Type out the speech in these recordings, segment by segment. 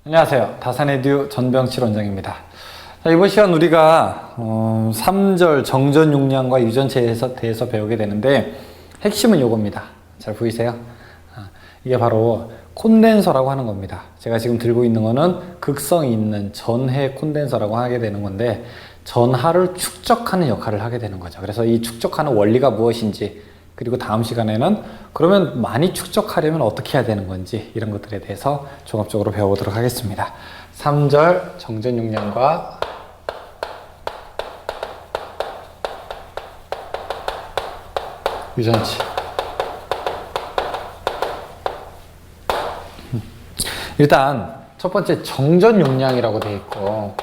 안녕하세요. 다산에듀 전병칠 원장입니다. 자, 이번 시간 우리가 3절 정전 용량과 유전체에 대해서 배우게 되는데 핵심은 이겁니다. 잘 보이세요? 이게 바로 콘덴서라고 하는 겁니다. 제가 지금 들고 있는 거는 극성이 있는 전해 콘덴서라고 하게 되는 건데 전하를 축적하는 역할을 하게 되는 거죠. 그래서 이 축적하는 원리가 무엇인지, 그리고 다음 시간에는 그러면 많이 축적하려면 어떻게 해야 되는 건지, 이런 것들에 대해서 종합적으로 배워보도록 하겠습니다. 3절 정전 용량과 유전치. 일단 첫 번째 정전 용량이라고 되어 있고,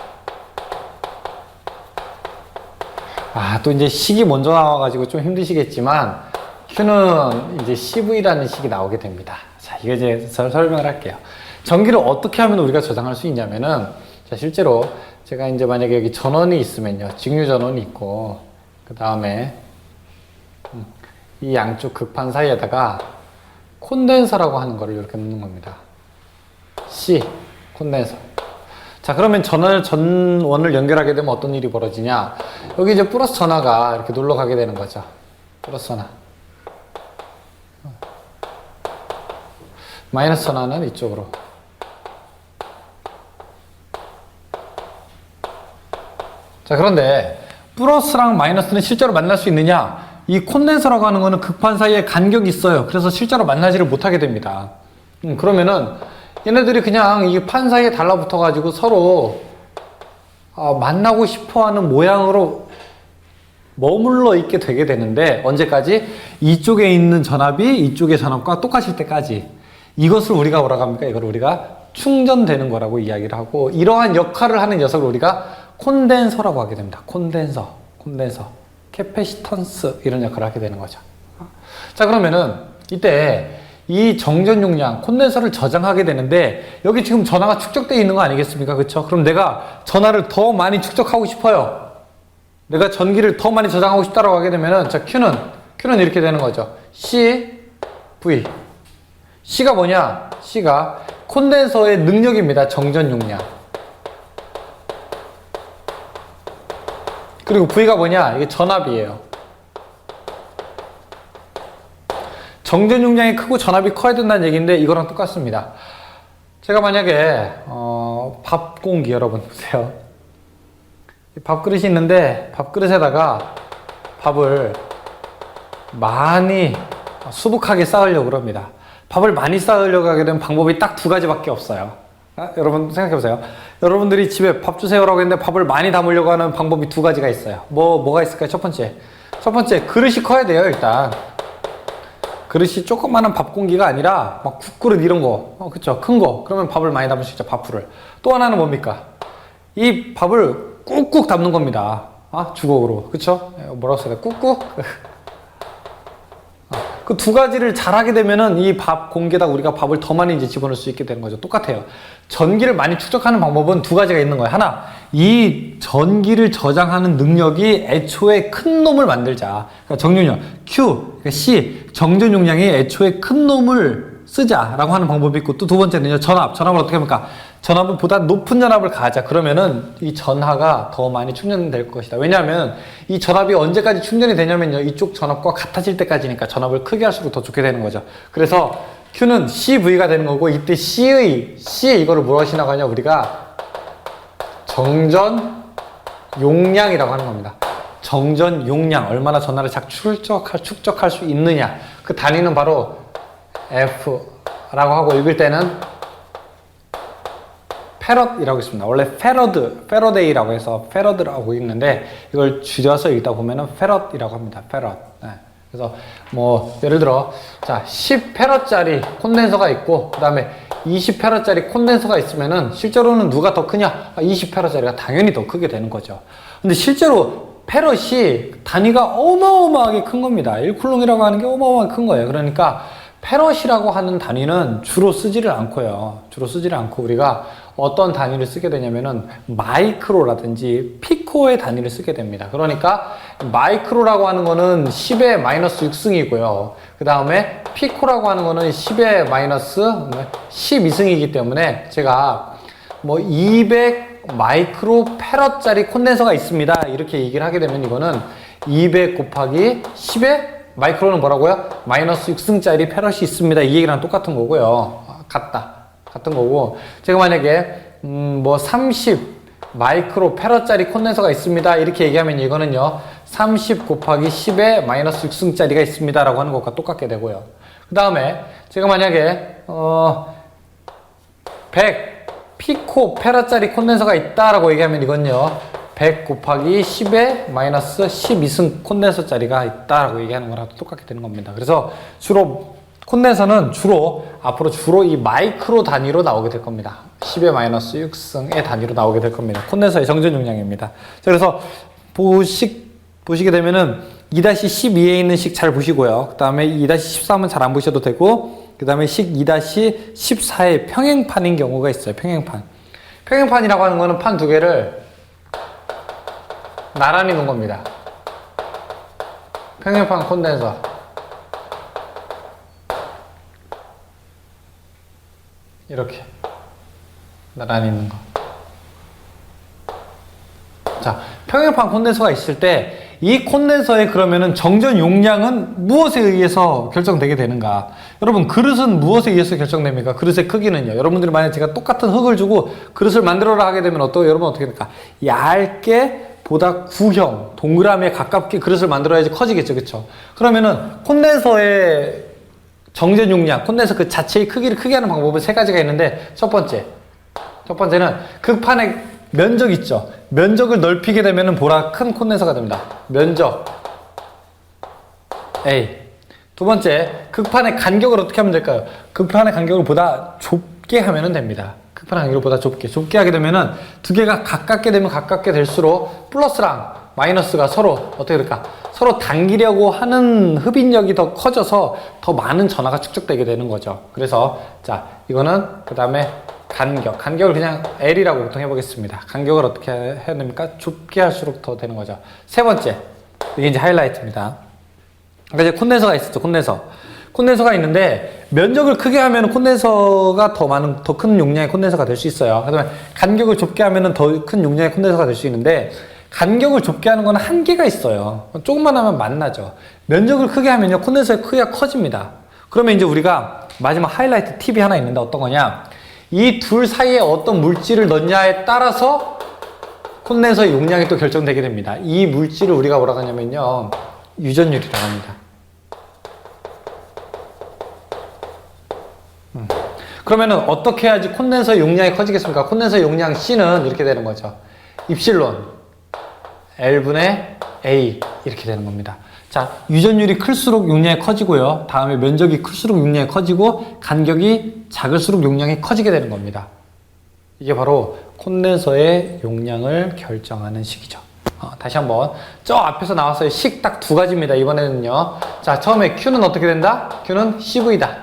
또 이제 식이 먼저 나와가지고 좀 힘드시겠지만 Q는 이제 CV라는 식이 나오게 됩니다. 자, 이거 이제 설명을 할게요. 전기를 어떻게 하면 우리가 저장할 수 있냐면은, 자, 실제로 제가 이제 만약에 여기 전원이 있으면요, 직류 전원이 있고, 그 다음에 이 양쪽 극판 사이에다가 콘덴서라고 하는 거를 이렇게 넣는 겁니다. C, 콘덴서. 자, 그러면 전원을 연결하게 되면 어떤 일이 벌어지냐? 여기 이제 플러스 전하가 이렇게 놀러 가게 되는 거죠. 플러스 전하. 마이너스 전하는 이쪽으로. 자, 그런데 플러스랑 마이너스는 실제로 만날 수 있느냐? 이 콘덴서라고 하는 거는 극판 사이에 간격이 있어요. 그래서 실제로 만나지를 못하게 됩니다. 그러면은 얘네들이 그냥 이 판 사이에 달라붙어 가지고 서로 만나고 싶어 하는 모양으로 머물러 있게 되게 되는데, 언제까지? 이쪽에 있는 전압이 이쪽의 전압과 똑같을 때까지. 이것을 우리가 뭐라고 합니까? 이걸 우리가 충전되는 거라고 이야기를 하고, 이러한 역할을 하는 녀석을 우리가 콘덴서라고 하게 됩니다. 콘덴서, 캐패시턴스, 이런 역할을 하게 되는 거죠. 자, 그러면은 이때 이 정전 용량, 콘덴서를 저장하게 되는데, 여기 지금 전하가 축적되어 있는 거 아니겠습니까? 그쵸? 그럼 내가 전하를 더 많이 축적하고 싶어요. 내가 전기를 더 많이 저장하고 싶다라고 하게 되면은, 자, Q는 이렇게 되는 거죠. C, V. C가 뭐냐? C가 콘덴서의 능력입니다. 정전 용량. 그리고 V가 뭐냐? 이게 전압이에요. 정전 용량이 크고 전압이 커야 된다는 얘기인데, 이거랑 똑같습니다. 제가 만약에 밥 공기, 여러분 보세요. 밥그릇이 있는데 밥그릇에다가 밥을 많이 수북하게 쌓으려고 합니다. 밥을 많이 쌓으려고 하게 되면 방법이 딱 두 가지밖에 없어요. 여러분 생각해 보세요. 여러분들이 집에 밥 주세요라고 했는데 밥을 많이 담으려고 하는 방법이 두 가지가 있어요. 뭐가 있을까요? 첫 번째 그릇이 커야 돼요. 일단 그릇이 조그마한 밥 공기가 아니라 막 국그릇 이런 거, 그쵸? 큰 거. 그러면 밥을 많이 담을 수 있죠. 밥풀을. 또 하나는 뭡니까? 이 밥을 꾹꾹 담는 겁니다. 주걱으로. 그쵸? 뭐라고 써야 돼? 꾹꾹? 그 두 가지를 잘하게 되면은 이 밥 공기에다 우리가 밥을 더 많이 이제 집어넣을 수 있게 되는 거죠. 똑같아요. 전기를 많이 축적하는 방법은 두 가지가 있는 거예요. 하나, 이 전기를 저장하는 능력이 애초에 큰 놈을 만들자. 그러니까 정용량 Q, 그러니까 C, 정전 용량이 애초에 큰 놈을 쓰자라고 하는 방법이 있고, 또 두 번째는요, 전압을 어떻게 합니까? 전압은 보다 높은 전압을 가하자. 그러면은 이 전하가 더 많이 충전될 것이다. 왜냐하면 이 전압이 언제까지 충전이 되냐면요, 이쪽 전압과 같아질 때까지니까 전압을 크게 할수록 더 좋게 되는 거죠. 그래서 Q는 CV가 되는 거고, 이때 C 이거를 무엇이라고 하냐, 우리가 정전 용량이라고 하는 겁니다. 정전 용량, 얼마나 전하를 축적할 수 있느냐, 그 단위는 바로 F라고 하고, 읽을 때는 페럿이라고 있습니다. 원래 페러데이라고 해서 페러드라고 읽는데, 이걸 줄여서 읽다 보면은 페럿이라고 합니다. 페럿. 네. 그래서 예를 들어, 자, 10페럿짜리 콘덴서가 있고, 그 다음에 20페럿짜리 콘덴서가 있으면은 실제로는 누가 더 크냐? 20페럿짜리가 당연히 더 크게 되는 거죠. 근데 실제로 페럿이 단위가 어마어마하게 큰 겁니다. 1쿨롱이라고 하는 게 어마어마하게 큰 거예요. 그러니까 페럿이라고 하는 단위는 주로 쓰지를 않고요. 우리가 어떤 단위를 쓰게 되냐면은 마이크로라든지 피코의 단위를 쓰게 됩니다. 그러니까 마이크로라고 하는 거는 10의 마이너스 6승이고요. 그 다음에 피코라고 하는 거는 10의 마이너스 12승이기 때문에 제가 뭐 200 마이크로 패럿짜리 콘덴서가 있습니다. 이렇게 얘기를 하게 되면 이거는 200 곱하기 10의 마이크로는 뭐라고요? 마이너스 6승짜리 패럿이 있습니다. 이 얘기랑 똑같은 거고요. 같은 거고, 제가 만약에 뭐 30 마이크로 패럿짜리 콘덴서가 있습니다. 이렇게 얘기하면 이거는요, 30 곱하기 10의 마이너스 6승짜리가 있습니다. 라고 하는 것과 똑같게 되고요. 그 다음에 제가 만약에 100 피코 패럿짜리 콘덴서가 있다라고 얘기하면 이건요, 100 곱하기 10의 마이너스 12승 콘덴서짜리가 있다라고 얘기하는 거랑 똑같게 되는 겁니다. 그래서 콘덴서는 앞으로 주로 이 마이크로 단위로 나오게 될 겁니다. 10의 마이너스 6승의 단위로 나오게 될 겁니다. 콘덴서의 정전 용량입니다. 그래서 보시게 되면은 2-12에 있는 식 잘 보시고요. 그 다음에 2-13은 잘 안 보셔도 되고, 그 다음에 식 2-14의 평행판인 경우가 있어요. 평행판이라고 하는 거는 판 두 개를 나란히 놓은 겁니다. 평행판 콘덴서. 이렇게 나란히 있는 거. 자, 평행판 콘덴서가 있을 때 이 콘덴서의 그러면은 정전 용량은 무엇에 의해서 결정되게 되는가? 여러분, 그릇은 무엇에 의해서 결정됩니까? 그릇의 크기는요. 여러분들이 만약에 제가 똑같은 흙을 주고 그릇을 만들어라 하게 되면 여러분 어떻게 됩니까? 얇게 보다 구형, 동그라미에 가깝게 그릇을 만들어야지 커지겠죠. 그쵸? 그러면은 콘덴서의 정전 용량, 콘덴서 그 자체의 크기를 크게 하는 방법은 세 가지가 있는데, 첫 번째는 그 판의 면적 있죠. 면적을 넓히게 되면은 큰 콘덴서가 됩니다. 면적 A. 두 번째, 극판의 간격을 어떻게 하면 될까요? 극판의 간격을 보다 좁게 하면 됩니다. 극판의 간격을 보다 좁게 하게 되면은 두 개가 가깝게 되면 가깝게 될수록 플러스랑 마이너스가 서로 어떻게 될까? 서로 당기려고 하는 흡인력이 더 커져서 더 많은 전하가 축적되게 되는 거죠. 그래서 자, 이거는 그 다음에 간격을 그냥 L이라고 보통 해보겠습니다. 간격을 어떻게 해야 됩니까? 좁게 할수록 더 되는 거죠. 세 번째, 이게 이제 하이라이트입니다. 그러니까 이제 콘덴서가 있었죠. 콘덴서가 있는데 면적을 크게 하면 콘덴서가 더 큰 용량의 콘덴서가 될 수 있어요. 그다음에 간격을 좁게 하면 더 큰 용량의 콘덴서가 될 수 있는데, 간격을 좁게 하는 건 한계가 있어요. 조금만 하면 만나죠. 면적을 크게 하면요, 콘덴서의 크기가 커집니다. 그러면 이제 우리가 마지막 하이라이트 팁이 하나 있는데 어떤 거냐? 이 둘 사이에 어떤 물질을 넣냐에 따라서 콘덴서의 용량이 또 결정되게 됩니다. 이 물질을 우리가 뭐라고 하냐면요, 유전율이라고 합니다. 그러면은 어떻게 해야지 콘덴서의 용량이 커지겠습니까? 콘덴서의 용량 C는 이렇게 되는 거죠. 입실론 L분의 A 이렇게 되는 겁니다. 자, 유전율이 클수록 용량이 커지고요. 다음에 면적이 클수록 용량이 커지고, 간격이 작을수록 용량이 커지게 되는 겁니다. 이게 바로 콘덴서의 용량을 결정하는 식이죠. 다시 한번 저 앞에서 나왔어요. 식 딱 두 가지입니다. 이번에는요. 자, 처음에 Q는 어떻게 된다? Q는 CV다.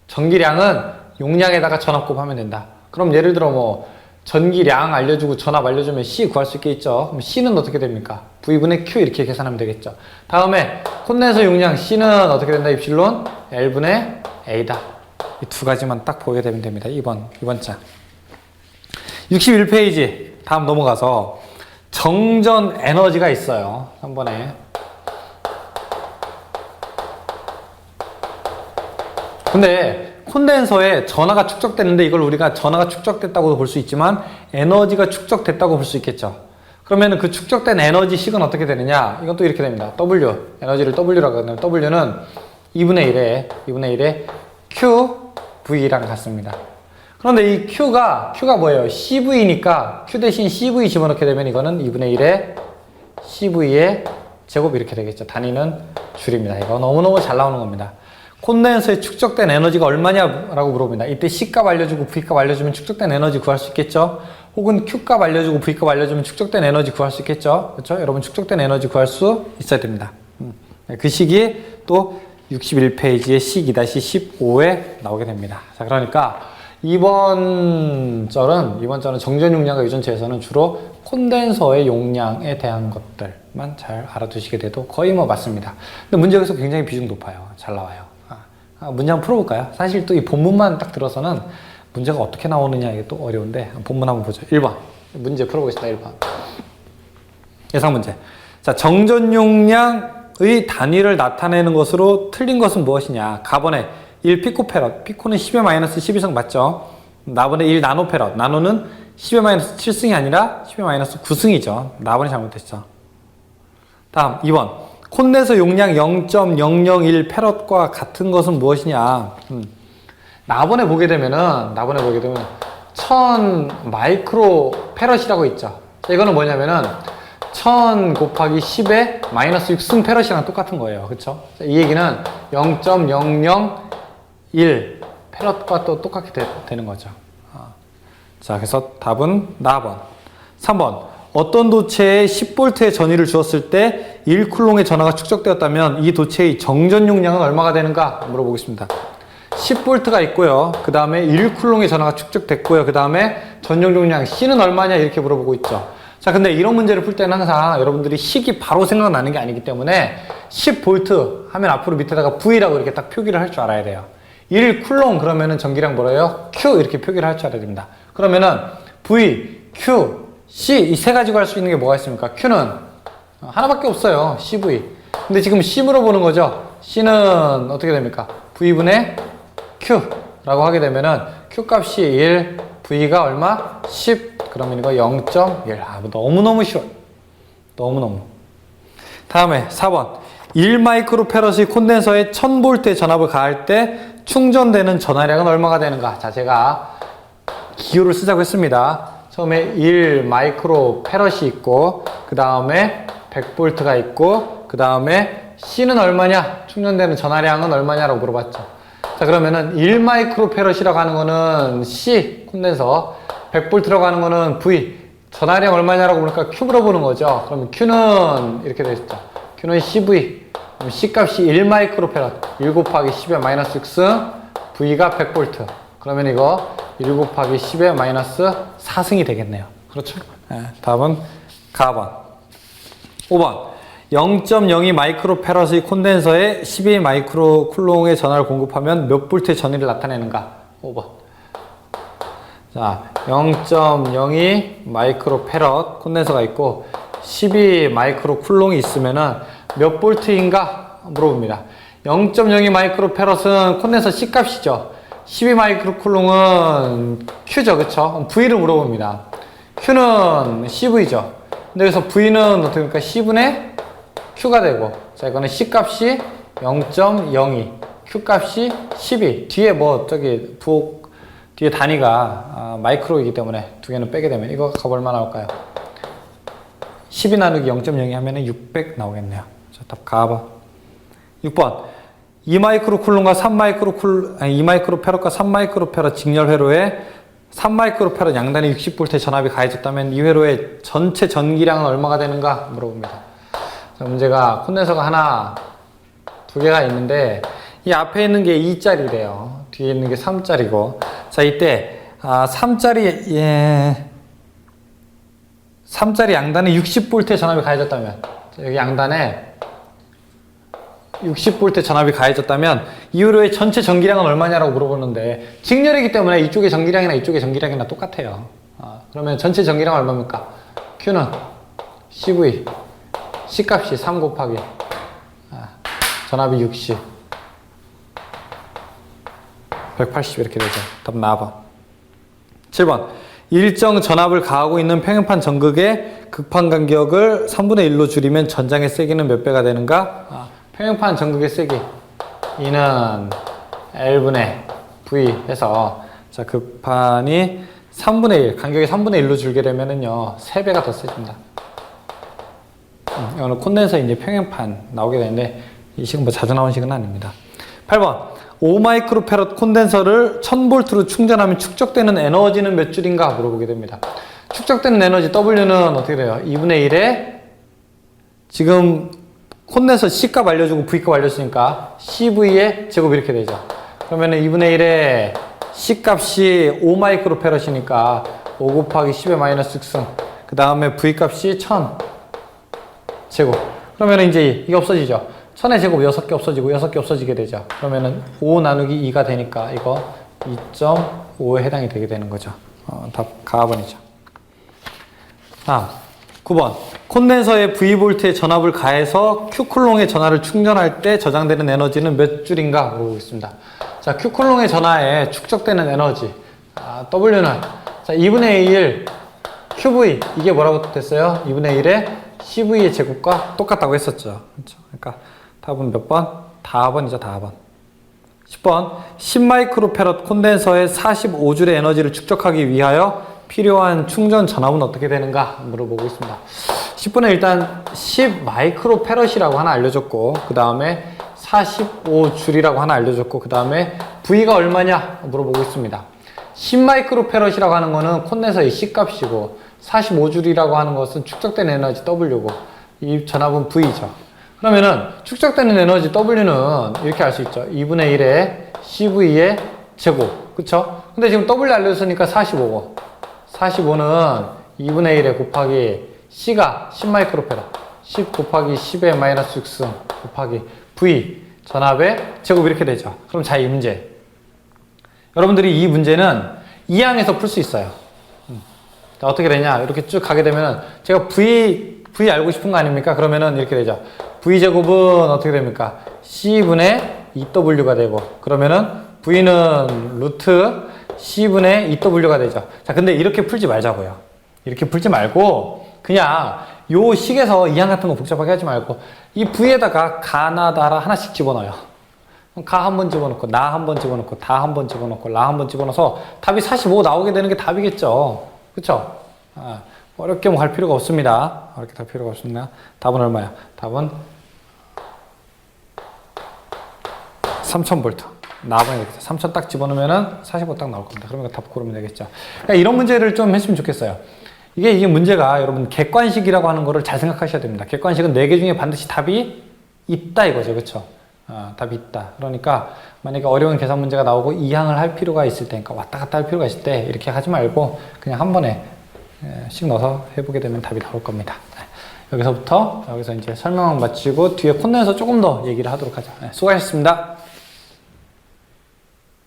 전기량은 용량에다가 전압 곱하면 된다. 그럼 예를 들어 뭐 전기량 알려주고 전압 알려주면 C 구할 수 있겠죠. 그럼 C는 어떻게 됩니까? V분의 Q 이렇게 계산하면 되겠죠. 다음에 콘덴서 용량 C는 어떻게 된다? 입실론 L분의 A다. 이 두 가지만 딱 보게 되면 됩니다. 2번 장. 61페이지 다음 넘어가서 정전 에너지가 있어요. 3번에. 근데 콘덴서에 전하가 축적됐는데, 이걸 우리가 전하가 축적됐다고 볼 수 있지만 에너지가 축적됐다고 볼 수 있겠죠. 그러면 그 축적된 에너지 식은 어떻게 되느냐? 이건 또 이렇게 됩니다. W, 에너지를 W라고 하면 W는 2분의 1에 QV랑 같습니다. 그런데 이 Q가 뭐예요? CV니까 Q 대신 CV 집어넣게 되면 이거는 2분의 1에 CV의 제곱 이렇게 되겠죠. 단위는 줄입니다. 이거 너무너무 잘 나오는 겁니다. 콘덴서에 축적된 에너지가 얼마냐라고 물어봅니다. 이때 C값 알려주고 V값 알려주면 축적된 에너지 구할 수 있겠죠? 혹은 Q값 알려주고 V값 알려주면 축적된 에너지 구할 수 있겠죠? 그렇죠? 여러분 축적된 에너지 구할 수 있어야 됩니다. 그 식이 또 61페이지의 식 2-15에 나오게 됩니다. 자, 그러니까 이번 절은 정전 용량과 유전체에서는 주로 콘덴서의 용량에 대한 것들만 잘 알아두시게 돼도 거의 뭐 맞습니다. 근데 문제에서 굉장히 비중 높아요. 잘 나와요. 문제 한번 풀어볼까요? 사실 또 이 본문만 딱 들어서는 문제가 어떻게 나오느냐 이게 또 어려운데 본문 한번 보죠. 1번 문제 풀어보겠습니다. 1번 예상 문제. 자, 정전 용량의 단위를 나타내는 것으로 틀린 것은 무엇이냐. 가번에 1 피코페럿, 피코는 10의 마이너스 12성 맞죠? 나번에 1 나노페럿, 나노는 10의 마이너스 7승이 아니라 10의 마이너스 9승이죠. 나번에 잘못했죠. 다음 2번 콘덴서 용량 0.001 페럿과 같은 것은 무엇이냐. 나번에 보게 되면은 1000 마이크로 페럿이라고 있죠. 자, 이거는 뭐냐면은 1000 곱하기 10의 마이너스 6승 페럿이랑 똑같은 거예요. 그쵸? 자, 이 얘기는 0.001 페럿과 또 똑같게 되는 거죠. 자, 그래서 답은 나번. 3번 어떤 도체에 10V의 전위를 주었을 때 1쿨롱의 전하가 축적되었다면 이 도체의 정전 용량은 얼마가 되는가 물어보겠습니다. 10V가 있고요. 그 다음에 1쿨롱의 전하가 축적됐고요. 그 다음에 전용 용량 C는 얼마냐 이렇게 물어보고 있죠. 자, 근데 이런 문제를 풀 때는 항상 여러분들이 식이 바로 생각나는 게 아니기 때문에 10V 하면 앞으로 밑에다가 V라고 이렇게 딱 표기를 할 줄 알아야 돼요. 1쿨롱 그러면은 전기량 뭐래요? Q 이렇게 표기를 할 줄 알아야 됩니다. 그러면은 V, Q, C 이 세 가지고 할 수 있는 게 뭐가 있습니까? Q는 하나밖에 없어요. CV. 근데 지금 C 물어보는 거죠. C는 어떻게 됩니까? V분의 Q라고 하게 되면은 Q 값이 1, V가 얼마? 10. 그러면 이거 0.1. 너무너무 쉬워요. 너무너무. 다음에 4번. 1 마이크로페럿의 콘덴서에 1000V의 전압을 가할 때 충전되는 전하량은 얼마가 되는가? 자, 제가 기호를 쓰자고 했습니다. 처음에 1 마이크로페럿이 있고, 그 다음에 100V가 있고, 그 다음에 C는 얼마냐? 충전되는 전하량은 얼마냐라고 물어봤죠. 자, 그러면은 1 마이크로페럿이라고 하는 거는 C 콘덴서, 100V 가는 거는 V, 전하량 얼마냐라고 보니까 Q 물어보는 거죠. 그러면 Q는 이렇게 되어 있죠. Q는 CV, 그럼 C 값이 1 마이크로페럿, 1 곱하기 10의 마이너스 6승, V가 100V. 그러면 이거 1 곱하기 10의 마이너스 4승이 되겠네요. 그렇죠? 네, 답은 가번. 5번. 0.02 마이크로페럿의 콘덴서에 12 마이크로 쿨롱의 전하를 공급하면 몇 볼트의 전위를 나타내는가? 5번. 자, 0.02 마이크로페럿 콘덴서가 있고 12 마이크로 쿨롱이 있으면은 몇 볼트인가 물어봅니다. 0.02 마이크로페럿은 콘덴서 C 값이죠. 12 마이크로 쿨롱은 Q죠. 그쵸? V를 물어봅니다. Q는 CV죠. 근데 여기서 V는 어떻게 됩니까? C분의 Q가 되고, 자, 이거는 C 값이 0.02, Q 값이 12. 뒤에 뒤에 단위가 마이크로이기 때문에 두 개는 빼게 되면 이거 값 얼마 나올까요? 12 나누기 0.02 하면은 600 나오겠네요. 자, 답 가봐. 6번. 2 마이크로 쿨롱과 2 마이크로 페럿과 3 마이크로 페럿 직렬 회로에 3 마이크로 페럿 양단에 60V의 전압이 가해졌다면 이 회로의 전체 전기량은 얼마가 되는가 물어봅니다. 자, 문제가 콘덴서가 두 개가 있는데 이 앞에 있는 게 2짜리래요. 뒤에 있는 게 3짜리고. 자, 이때 3짜리 양단에 60V의 전압이 가해졌다면, 자, 여기 양단에 60V 전압이 가해졌다면 이 회로의 전체 전기량은 얼마냐라고 물어보는데 직렬이기 때문에 이쪽의 전기량이나 이쪽의 전기량이나 똑같아요. 그러면 전체 전기량은 얼마입니까? Q는 CV, C 값이 3 곱하기 전압이 60, 180 이렇게 되죠. 답 나와봐. 7번. 일정 전압을 가하고 있는 평행판 전극의 극판 간격을 3분의 1로 줄이면 전장의 세기는 몇 배가 되는가? 평행판 전극의 세기 이는 L분의 V 해서, 자, 극판이 3분의 1, 간격이 3분의 1로 줄게 되면은요 3배가 더 세집니다. 이거는 콘덴서 이제 평행판 나오게 되는데 이 식은 뭐 자주 나온 식은 아닙니다. 8번. 5 마이크로페럿 콘덴서를 1000V로 충전하면 축적되는 에너지는 몇 줄인가 물어보게 됩니다. 축적되는 에너지 W는 어떻게 돼요? 2분의 1에 지금 콘덴서 C값 알려주고 V값 알려주니까 CV의 제곱 이렇게 되죠. 그러면은 2분의 1에 C값이 5 마이크로페럿이니까 5 곱하기 10의 마이너스 6승, 그 다음에 V값이 1000 제곱. 그러면은 이제 이게 없어지죠. 1000의 제곱 6개 없어지고 6개 없어지게 되죠. 그러면은 5 나누기 2가 되니까 이거 2.5에 해당이 되게 되는 거죠. 답 가번이죠. 다음 9번 콘덴서에 V볼트의 전압을 가해서 Q쿨롱의 전하를 충전할 때 저장되는 에너지는 몇 줄인가 물어보겠습니다. 자, Q쿨롱의 전하에 축적되는 에너지 W는 자 2분의 1 QV 이게 뭐라고 됐어요? 2분의 1의 CV의 제곱과 똑같다고 했었죠. 그렇죠? 그러니까 답은 몇 번? 다번이죠. 다번. 10번 10마이크로페럿 콘덴서에 45줄의 에너지를 축적하기 위하여 필요한 충전 전압은 어떻게 되는가 물어보고 있습니다. 10번에 일단 10마이크로페럿이라고 하나 알려줬고 그 다음에 45줄이라고 하나 알려줬고 그 다음에 V가 얼마냐 물어보고 있습니다. 10마이크로페럿이라고 하는 거는 콘덴서의 C값이고 45줄이라고 하는 것은 축적된 에너지 W고 이 전압은 V죠. 그러면은 축적되는 에너지 W는 이렇게 알 수 있죠. 2분의 1의 CV의 제곱. 그쵸? 근데 지금 W 알려줬으니까 45고 45는 2분의 1에 곱하기 C가 10마이크로페럿 10 곱하기 10의 마이너스 6승 곱하기 V 전압의 제곱 이렇게 되죠. 그럼 자, 이 문제 여러분들이 이 문제는 2항에서 풀 수 있어요. 자, 어떻게 되냐 이렇게 쭉 가게 되면 제가 V 알고 싶은 거 아닙니까? 그러면은 이렇게 되죠. V제곱은 어떻게 됩니까? C분의 2W가 되고 그러면은 V는 루트 C분의 2W가 되죠. 자, 근데 이렇게 풀지 말자고요. 이렇게 풀지 말고 그냥 요 식에서 2항 같은 거 복잡하게 하지 말고 이 V에다가 가나 다라 하나씩 집어넣어요. 가 한 번 집어넣고 나 한 번 집어넣고 다 한 번 집어넣고 라 한 번 집어넣어서 답이 45 나오게 되는 게 답이겠죠. 그쵸? 어렵게 뭐 할 필요가 없습니다. 어렵게 할 필요가 없습니다. 답은 얼마야? 답은 3000V. 나와봐야 되겠죠. 3000 딱 집어넣으면은 45 딱 나올 겁니다. 그러면 답 고르면 되겠죠. 그러니까 이런 문제를 좀 했으면 좋겠어요. 이게 문제가 여러분 객관식이라고 하는 거를 잘 생각하셔야 됩니다. 객관식은 4개 중에 반드시 답이 있다 이거죠. 그쵸? 답이 있다. 그러니까 만약에 어려운 계산 문제가 나오고 2항을 할 필요가 있을 때니까 왔다 갔다 할 필요가 있을 때 이렇게 하지 말고 그냥 한 번에 씩 넣어서 해보게 되면 답이 나올 겁니다. 여기서 이제 설명을 마치고 뒤에 콘덴서 조금 더 얘기를 하도록 하죠. 수고하셨습니다.